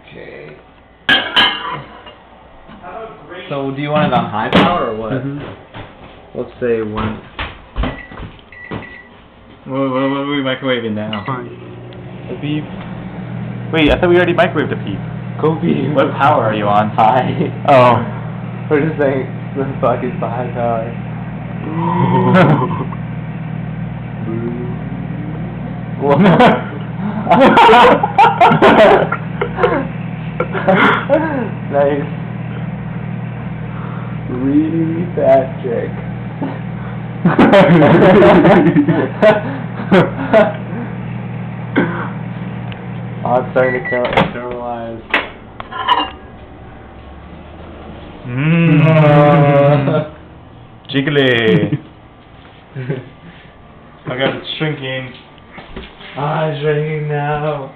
Okay. So do you want it on high power or what? Let's say one. What are we microwaving now? Fine. A beef. Wait, I thought we already microwaved a beef. Go beef. What power are you on? High. Oh. We're just saying the fucking high power. Nice. Really fat chick. Oh, I'm starting to internalize. Jiggly. Oh my god, it's shrinking. Ah, it's shrinking now.